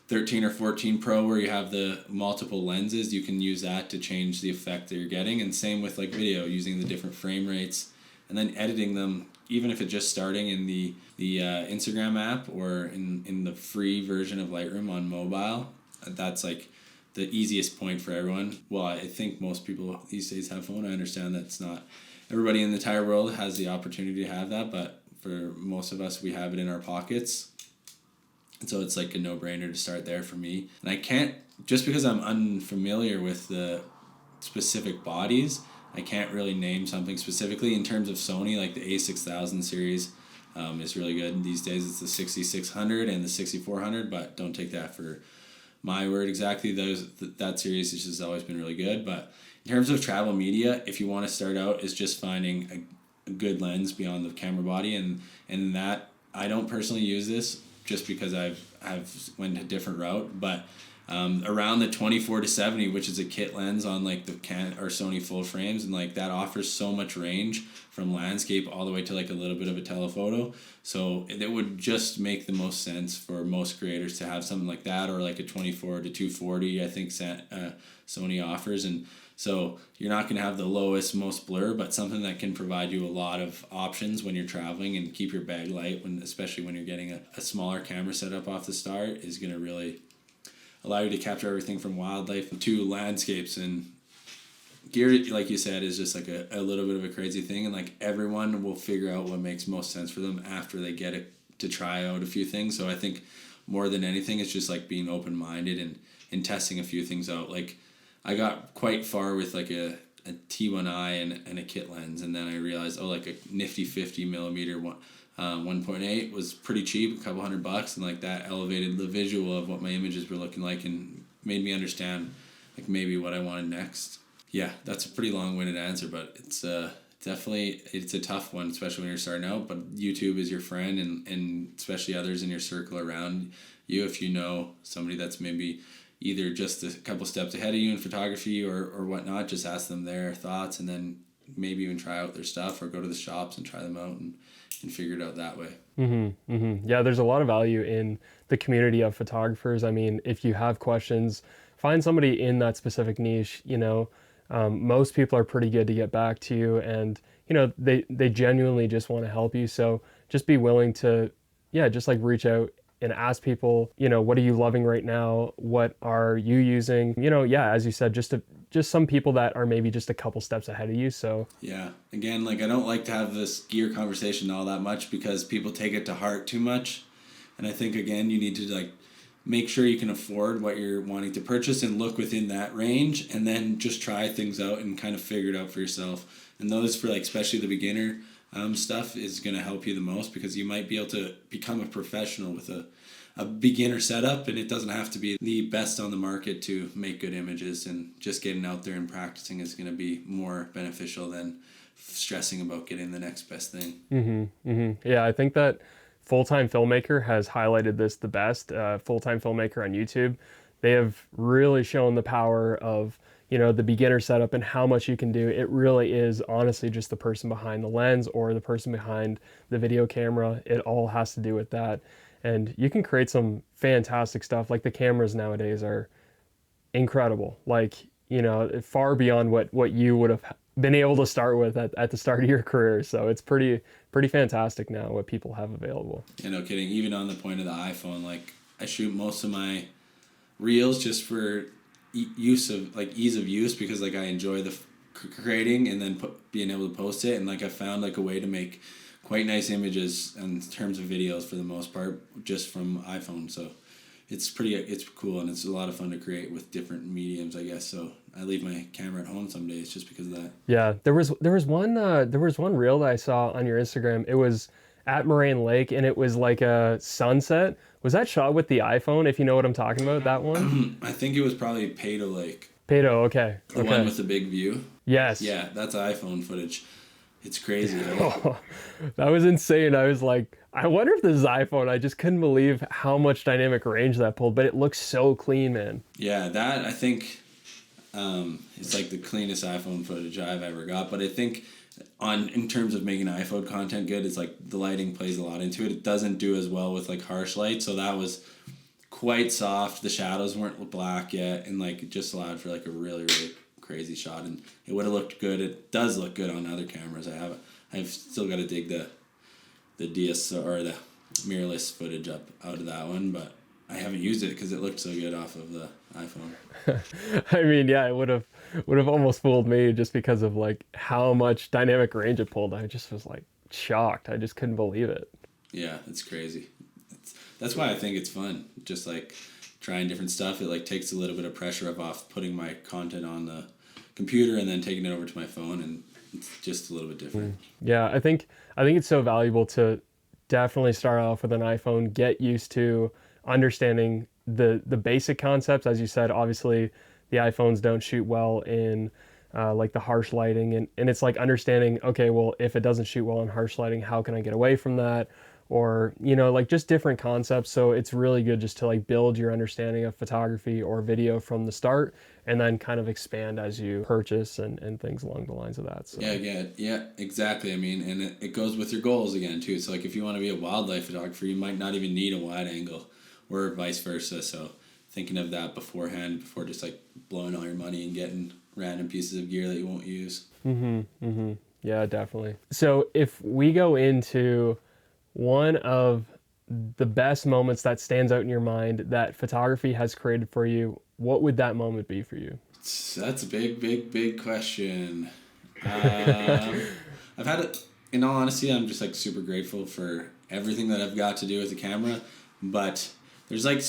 13 or 14 Pro where you have the multiple lenses, you can use that to change the effect that you're getting. And same with like video, using the different frame rates and then editing them, even if it's just starting in the Instagram app or in the free version of Lightroom on mobile. That's like the easiest point for everyone. Well, I think most people these days have phone. I understand that's not everybody in the entire world has the opportunity to have that, but for most of us, we have it in our pockets. And so it's like a no-brainer to start there for me. And I can't, just because I'm unfamiliar with the specific bodies, I can't really name something specifically. In terms of Sony, like the A6000 series is really good. These days it's the 6600 and the 6400, but don't take that for my word exactly. That series has just always been really good. But in terms of travel media, if you want to start out, is just finding a good lens beyond the camera body. And that, I don't personally use this just because I've went a different route, but around the 24-70, which is a kit lens on like the Sony full frames, and like that offers so much range from landscape all the way to like a little bit of a telephoto. So it would just make the most sense for most creators to have something like that, or like a 24-240. I think Sony offers, and so you're not going to have the lowest, most blur, but something that can provide you a lot of options when you're traveling and keep your bag light, especially when you're getting a smaller camera setup off the start, is going to really allow you to capture everything from wildlife to landscapes. And gear, like you said, is just like a little bit of a crazy thing, and like everyone will figure out what makes most sense for them after they get it to try out a few things. So I think more than anything, it's just like being open-minded and testing a few things out. Like I got quite far with like a T1i and a kit lens, and then I realized, like a nifty 50 millimeter 1.8 was pretty cheap, a couple $100, and like that elevated the visual of what my images were looking like and made me understand like maybe what I wanted next. Yeah, that's a pretty long-winded answer, but it's definitely, it's a tough one, especially when you're starting out. But YouTube is your friend, and especially others in your circle around you. If you know somebody that's maybe either just a couple steps ahead of you in photography or whatnot, just ask them their thoughts, and then maybe even try out their stuff or go to the shops and try them out and figure it out that way. Yeah, there's a lot of value in the community of photographers. I mean, if you have questions, find somebody in that specific niche. Most people are pretty good to get back to you, and they genuinely just want to help you. So just be willing to, yeah, just like reach out and ask people, what are you loving right now? What are you using? Yeah, as you said, just some people that are maybe just a couple steps ahead of you. So yeah, again, like I don't like to have this gear conversation all that much because people take it to heart too much. And I think, again, you need to like make sure you can afford what you're wanting to purchase and look within that range, and then just try things out and kind of figure it out for yourself. And those for like especially the beginner stuff is going to help you the most, because you might be able to become a professional with a beginner setup, and it doesn't have to be the best on the market to make good images, and just getting out there and practicing is going to be more beneficial than stressing about getting the next best thing. Yeah, I think that Full-Time Filmmaker has highlighted this the best. Full-Time Filmmaker on YouTube, they have really shown the power of the beginner setup and how much you can do. It really is honestly just the person behind the lens or the person behind the video camera. It all has to do with that. And you can create some fantastic stuff. Like the cameras nowadays are incredible. Like, far beyond what you would have been able to start with at the start of your career. So it's pretty fantastic now what people have available. Yeah, no kidding. Even on the point of the iPhone, like I shoot most of my reels just for ease of use, because like I enjoy the creating and then being able to post it, and like I found like a way to make quite nice images in terms of videos for the most part just from iPhone. So it's cool, and it's a lot of fun to create with different mediums, I guess. So I leave my camera at home some days just because of that. Yeah, there was one reel that I saw on your Instagram. It was at Moraine Lake, and it was like a sunset. Was that shot with the iPhone? If you know what I'm talking about, that one. I think it was probably Pado Lake. Pado, okay. The one with the big view. Yes. Yeah, that's iPhone footage. It's crazy. Oh, that was insane. I was like, I wonder if this is iPhone. I just couldn't believe how much dynamic range that pulled, but it looks so clean, man. Yeah, that I think it's like the cleanest iPhone footage I've ever got. But I think in terms of making iPhone content good, it's like the lighting plays a lot into it. It doesn't do as well with like harsh light, so that was quite soft. The shadows weren't black yet, and like it just allowed for like a really, really crazy shot, and it would have looked good. It does look good on other cameras. I've still got to dig the DS or the mirrorless footage out of that one, but I haven't used it because it looked so good off of the iPhone. I mean, yeah, it would have almost fooled me just because of like how much dynamic range it pulled. I just was like shocked. I just couldn't believe it. Yeah, it's crazy. That's why I think it's fun. Just like trying different stuff. It like takes a little bit of pressure off putting my content on the computer and then taking it over to my phone, and it's just a little bit different. Yeah, I think it's so valuable to definitely start off with an iPhone, get used to understanding the basic concepts. As you said, obviously the iPhones don't shoot well in like the harsh lighting, and it's like understanding, okay, well, if it doesn't shoot well in harsh lighting, how can I get away from that? Or like just different concepts. So it's really good just to like build your understanding of photography or video from the start, and then kind of expand as you purchase and things along the lines of that. So. Yeah, exactly. I mean, and it goes with your goals again too. So like if you want to be a wildlife photographer, you might not even need a wide angle, or vice versa. So thinking of that beforehand, before just like blowing all your money and getting random pieces of gear that you won't use. Yeah, definitely. So if we go into one of the best moments that stands out in your mind that photography has created for you, what would that moment be for you? That's a big question. I've had it, in all honesty, I'm just like super grateful for everything that I've got to do with the camera, but there's like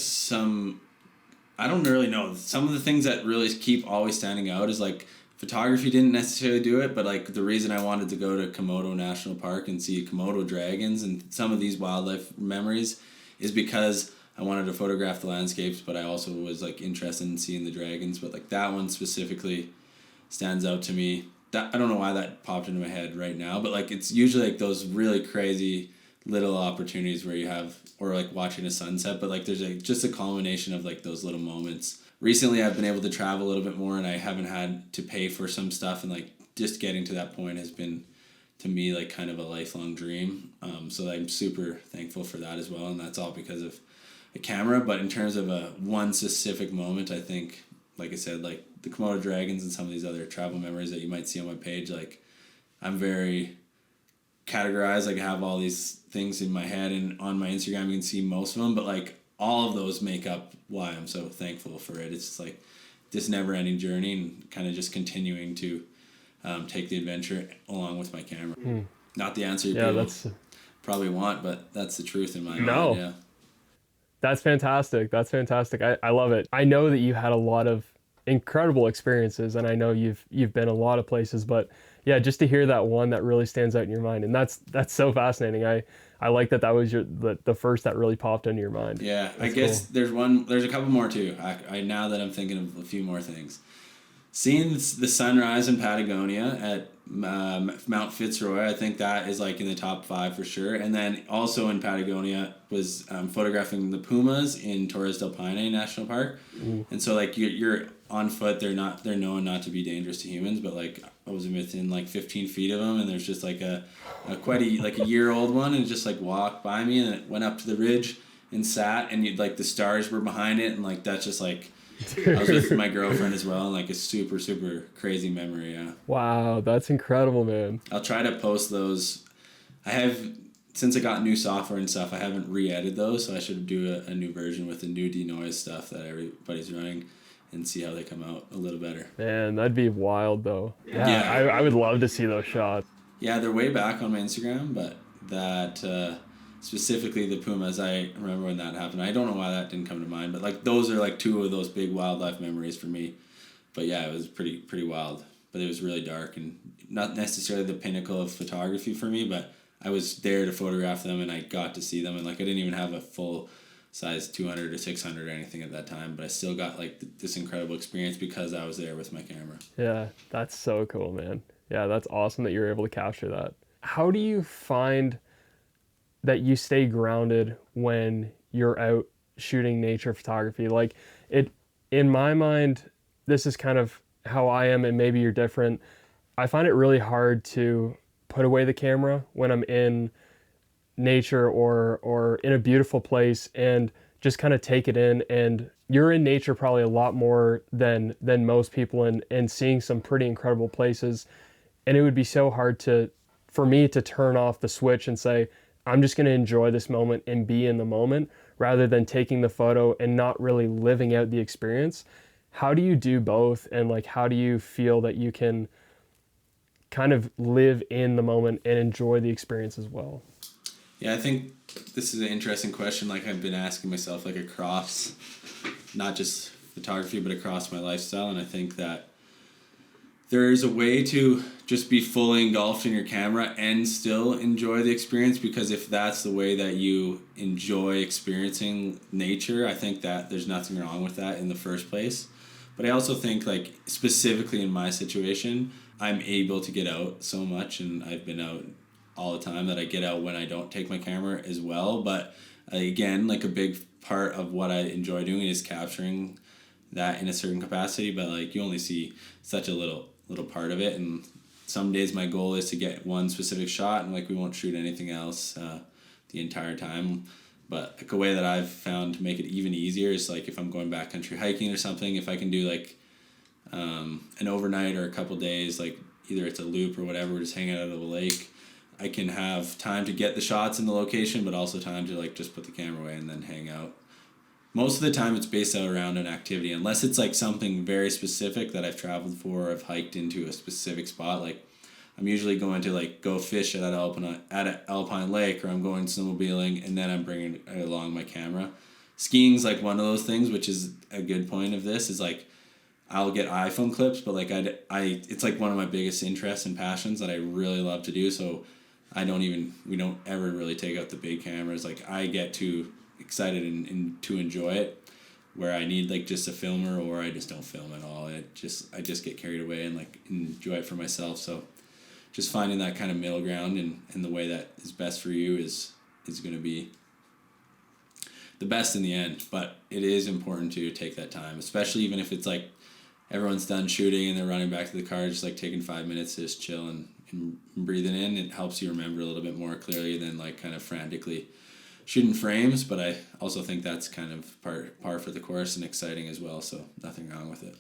I don't really know. Some of the things that really keep always standing out is like photography didn't necessarily do it, but like the reason I wanted to go to Komodo National Park and see Komodo dragons and some of these wildlife memories is because I wanted to photograph the landscapes, but I also was like interested in seeing the dragons. But like that one specifically stands out to me. That I don't know why that popped into my head right now, but like it's usually like those really crazy little opportunities where you have, or like watching a sunset, but like there's like just a culmination of like those little moments. Recently I've been able to travel a little bit more, and I haven't had to pay for some stuff, and like just getting to that point has been to me like kind of a lifelong dream. So I'm super thankful for that as well, and that's all because of a camera. But in terms of a one specific moment, I think, like I said, like the Komodo dragons and some of these other travel memories that you might see on my page, like I'm very categorized. Like I have all these things in my head, and on my Instagram you can see most of them, but like all of those make up why I'm so thankful for it. It's just like this never ending journey and kind of just continuing to take the adventure along with my camera. Not the answer people probably want, but that's the truth in my mind. Yeah. That's fantastic. That's fantastic. I love it. I know that you had a lot of incredible experiences, and I know you've been a lot of places, but yeah, just to hear that one that really stands out in your mind, and that's so fascinating. I like that was the first that really popped into your mind. Yeah, That's I guess cool. there's a couple more too. I now that I'm thinking of a few more things. Seeing the sunrise in Patagonia at Mount Fitzroy, I think that is like in the top 5 for sure. And then also in Patagonia was photographing the pumas in Torres del Paine National Park. And so like you're on foot, they're known not to be dangerous to humans, but like I was within like 15 feet of them, and there's just like a year-old one, and just like walked by me, and it went up to the ridge and sat, and like the stars were behind it, and like that's just like. I was with my girlfriend as well, and like a super, super crazy memory, yeah. Wow, that's incredible, man. I'll try to post those. Since I got new software and stuff, I haven't re-edited those, so I should do a new version with the new denoise stuff that everybody's running and see how they come out a little better. Man, that'd be wild though. Yeah. I would love to see those shots. Yeah, they're way back on my Instagram, but that... specifically the pumas, I remember when that happened. I don't know why that didn't come to mind, but like those are like 2 of those big wildlife memories for me. But yeah, it was pretty wild. But it was really dark and not necessarily the pinnacle of photography for me, but I was there to photograph them, and I got to see them, and like I didn't even have a full size 200 or 600 or anything at that time, but I still got like this incredible experience because I was there with my camera. Yeah, that's so cool, man. Yeah, that's awesome that you're able to capture that. How do you find that you stay grounded when you're out shooting nature photography? Like in my mind, this is kind of how I am, and maybe you're different. I find it really hard to put away the camera when I'm in nature or in a beautiful place and just kind of take it in. And you're in nature probably a lot more than most people, and seeing some pretty incredible places. And it would be so hard for me to turn off the switch and say, I'm just going to enjoy this moment and be in the moment rather than taking the photo and not really living out the experience. How do you do both? And like, how do you feel that you can kind of live in the moment and enjoy the experience as well? Yeah, I think this is an interesting question. Like I've been asking myself like across, not just photography, but across my lifestyle. And I think that there's a way to just be fully engulfed in your camera and still enjoy the experience, because if that's the way that you enjoy experiencing nature, I think that there's nothing wrong with that in the first place. But I also think like specifically in my situation, I'm able to get out so much, and I've been out all the time, that I get out when I don't take my camera as well. But again, like a big part of what I enjoy doing is capturing that in a certain capacity, but like you only see such a little part of it, and some days my goal is to get one specific shot, and like we won't shoot anything else the entire time. But like a way that I've found to make it even easier is like if I'm going backcountry hiking or something, if I can do like an overnight or a couple days, like either it's a loop or whatever, we're just hanging out at a lake, I can have time to get the shots in the location, but also time to like just put the camera away and then hang out. Most of the time it's based out around an activity, unless it's like something very specific that I've traveled for, or I've hiked into a specific spot. Like I'm usually going to like go fish at an alpine lake, or I'm going snowmobiling, and then I'm bringing along my camera. Skiing's like one of those things, which is a good point of this, is like I'll get iPhone clips, but like it's like one of my biggest interests and passions that I really love to do. So we don't ever really take out the big cameras. Like I get too excited and to enjoy it, where I need like just a filmer, or I just don't film at all. I just get carried away and like enjoy it for myself. So just finding that kind of middle ground and the way that is best for you is going to be the best in the end. But it is important to take that time, especially even if it's like everyone's done shooting and they're running back to the car, just like taking 5 minutes to just chill and breathing in. It helps you remember a little bit more clearly than like kind of frantically shooting frames. But I also think that's kind of par for the course and exciting as well, so nothing wrong with it.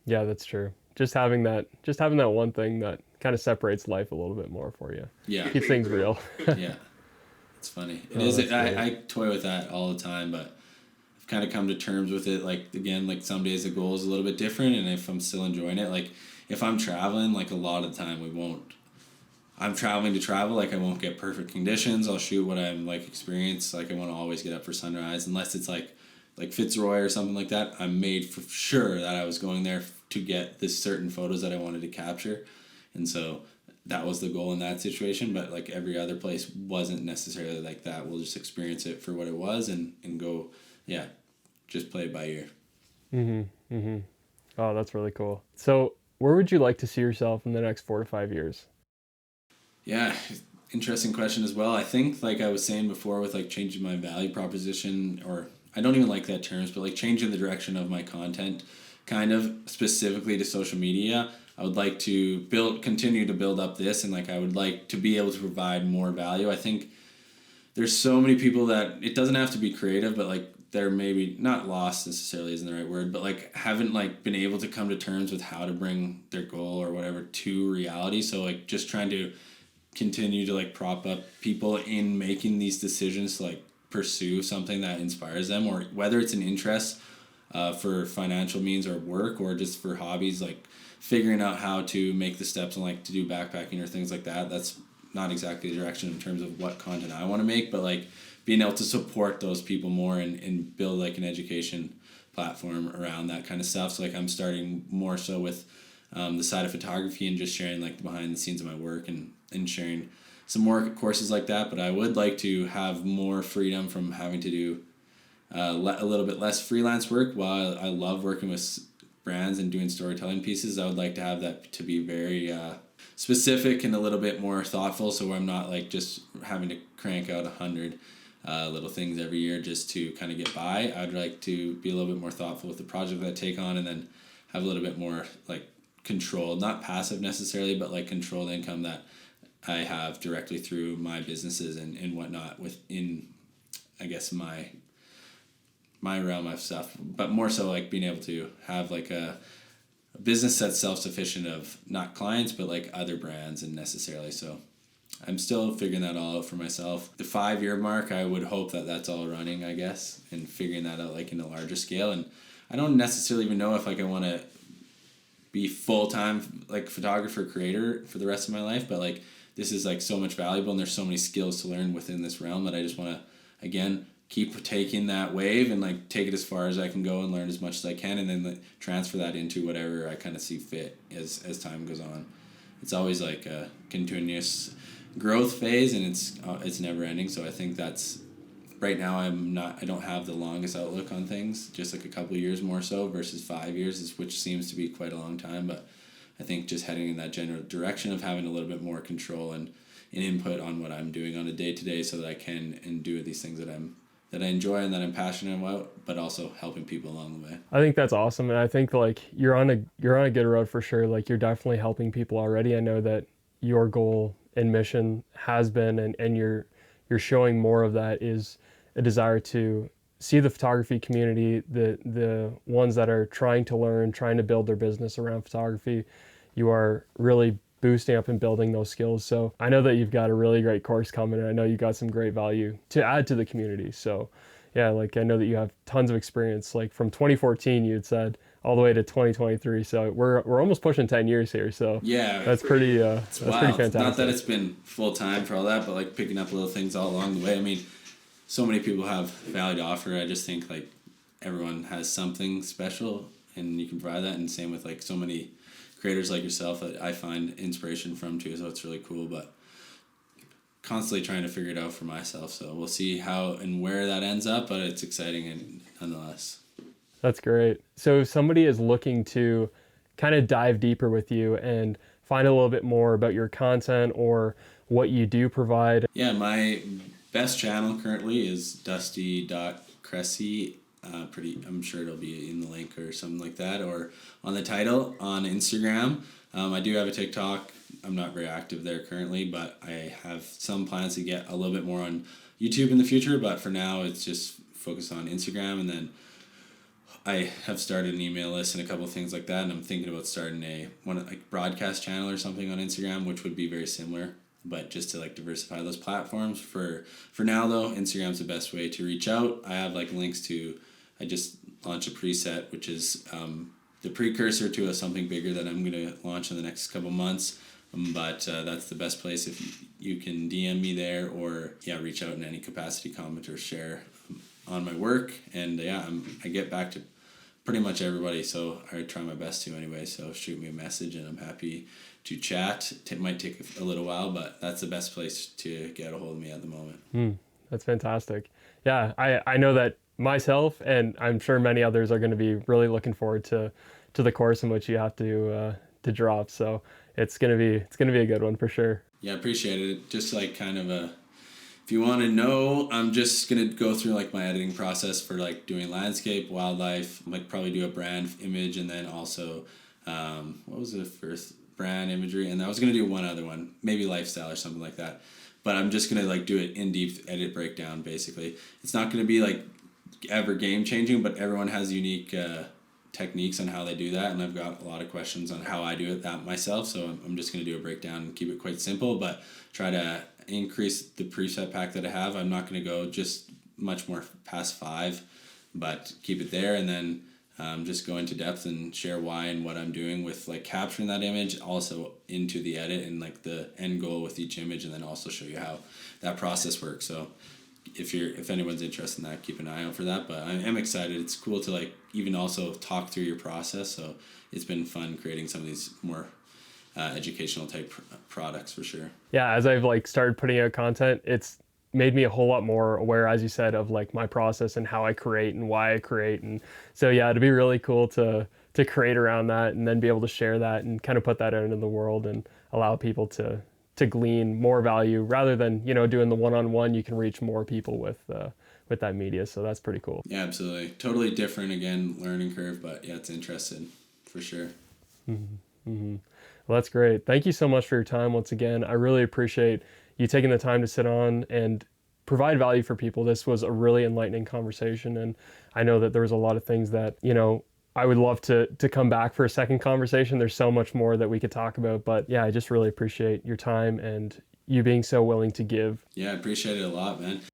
Yeah, that's true. Just having that one thing that kind of separates life a little bit more for you. Yeah. Keeps things real. Yeah. It's funny. It Oh, is. that's great. I toy with that all the time, but I've kind of come to terms with it. Like, again, like some days the goal is a little bit different, and if I'm still enjoying it, like if I'm traveling, like a lot of the time I'm traveling to travel, like I won't get perfect conditions. I'll shoot what I'm like experience. Like I want to always get up for sunrise, unless it's like Fitzroy or something like that. I'm made for sure that I was going there to get this certain photos that I wanted to capture, and so that was the goal in that situation. But like every other place wasn't necessarily like that. We'll just experience it for what it was and go, yeah, just play it by ear. Mm-hmm. Mm-hmm. Oh, that's really cool. So where would you like to see yourself in the next 4 to 5 years? Yeah, interesting question as well. I think like I was saying before with like changing my value proposition, or I don't even like that terms, but like changing the direction of my content kind of specifically to social media. I would like to continue to build up this, and like I would like to be able to provide more value. I think there's so many people that it doesn't have to be creative, but like they're maybe not lost necessarily isn't the right word, but like haven't like been able to come to terms with how to bring their goal or whatever to reality. So like just trying to continue to like prop up people in making these decisions to like pursue something that inspires them, or whether it's an interest for financial means or work, or just for hobbies, like figuring out how to make the steps and like to do backpacking or things like that. That's not exactly the direction in terms of what content I want to make, but like being able to support those people more and build like an education platform around that kind of stuff. So like I'm starting more so with the side of photography and just sharing like the behind the scenes of my work and sharing some more courses like that. But I would like to have more freedom from having to do a little bit less freelance work. While I love working with brands and doing storytelling pieces, I would like to have that to be very specific and a little bit more thoughtful, so I'm not like just having to crank out 100 little things every year just to kind of get by. I'd like to be a little bit more thoughtful with the project that I take on, and then have a little bit more like controlled, not passive necessarily, but like controlled income that I have directly through my businesses and whatnot within, I guess, my realm of stuff. But more so like being able to have like a business that's self-sufficient of not clients, but like other brands and necessarily. So I'm still figuring that all out for myself. The 5-year mark, I would hope that that's all running, I guess, and figuring that out like in a larger scale. And I don't necessarily even know if like I want to be full-time like photographer creator for the rest of my life, but like this is like so much valuable and there's so many skills to learn within this realm that I just want to, again, keep taking that wave and like take it as far as I can go and learn as much as I can, and then like, transfer that into whatever I kind of see fit as time goes on. It's always like a continuous growth phase, and it's never ending. So I think that's right now I don't have the longest outlook on things, just like a couple of years more so versus 5 years, which seems to be quite a long time. But I think just heading in that general direction of having a little bit more control and input on what I'm doing on a day-to-day, so that I can and do these things that I enjoy and that I'm passionate about, but also helping people along the way. I think that's awesome, and I think like you're on a good road for sure. Like you're definitely helping people already. I know that your goal and mission has been, and you're showing more of that, is a desire to see the photography community, the ones that are trying to learn, trying to build their business around photography. You are really boosting up and building those skills. So I know that you've got a really great course coming, and I know you got some great value to add to the community. So yeah, like I know that you have tons of experience, like from 2014 you had said all the way to 2023. So we're almost pushing 10 years here. So Yeah, that's pretty it's pretty wild. fantastic. Not that it's been full time for all that, but like picking up little things all along the way. I mean, so many people have value to offer. I just think like everyone has something special, and you can provide that. And same with like so many creators like yourself that I find inspiration from too. So it's really cool, but constantly trying to figure it out for myself. So we'll see how and where that ends up, but it's exciting and nonetheless. That's great. So if somebody is looking to kind of dive deeper with you and find a little bit more about your content or what you do provide. Yeah, my best channel currently is Dusty.Cressy. I'm sure it'll be in the link or something like that, or on the title on Instagram. I do have a TikTok. I'm not very active there currently, but I have some plans to get a little bit more on YouTube in the future. But for now, it's just focused on Instagram, and then I have started an email list and a couple of things like that, and I'm thinking about starting like broadcast channel or something on Instagram, which would be very similar, but just to like diversify those platforms. For now though, Instagram's the best way to reach out. I have like links to, I just launched a preset, which is the precursor to something bigger that I'm going to launch in the next couple months. But that's the best place. If you can DM me there, or reach out in any capacity, comment or share on my work. And I get back to pretty much everybody, so I try my best to anyway. So shoot me a message and I'm happy to chat. It might take a little while, but that's the best place to get a hold of me at the moment. That's fantastic. Yeah, I know that myself, and I'm sure many others are going to be really looking forward to the course in which you have to drop. So it's gonna be a good one for sure. Yeah, I appreciate it. Just like kind of if you want to know, I'm just gonna go through like my editing process for like doing landscape, wildlife, like probably do a brand image, and then also what was the first brand imagery, and I was gonna do one other one, maybe lifestyle or something like that. But I'm just gonna like do it in deep edit breakdown. Basically, it's not gonna be like ever game changing, but everyone has unique techniques on how they do that, and I've got a lot of questions on how I do it that myself. So I'm just gonna do a breakdown and keep it quite simple, but try to increase the preset pack that I have. I'm not gonna go just much more past 5, but keep it there, and then just go into depth and share why and what I'm doing with like capturing that image, also into the edit and like the end goal with each image, and then also show you how that process works. So if anyone's interested in that, keep an eye out for that. But I am excited. It's cool to like even also talk through your process. So it's been fun creating some of these more educational type products for sure. Yeah, as I've like started putting out content, it's made me a whole lot more aware, as you said, of like my process and how I create and why I create. And so yeah, it'd be really cool to create around that, and then be able to share that and kind of put that out into the world and allow people to glean more value, rather than doing the one-on-one. You can reach more people with that media, so that's pretty cool. Yeah, absolutely, totally different, again, learning curve, but yeah, it's interesting for sure. Well, that's great. Thank you so much for your time once again. I really appreciate you taking the time to sit on and provide value for people. This was a really enlightening conversation, and I know that there was a lot of things that I would love to come back for a second conversation. There's so much more that we could talk about, but yeah, I just really appreciate your time and you being so willing to give. Yeah, I appreciate it a lot, man.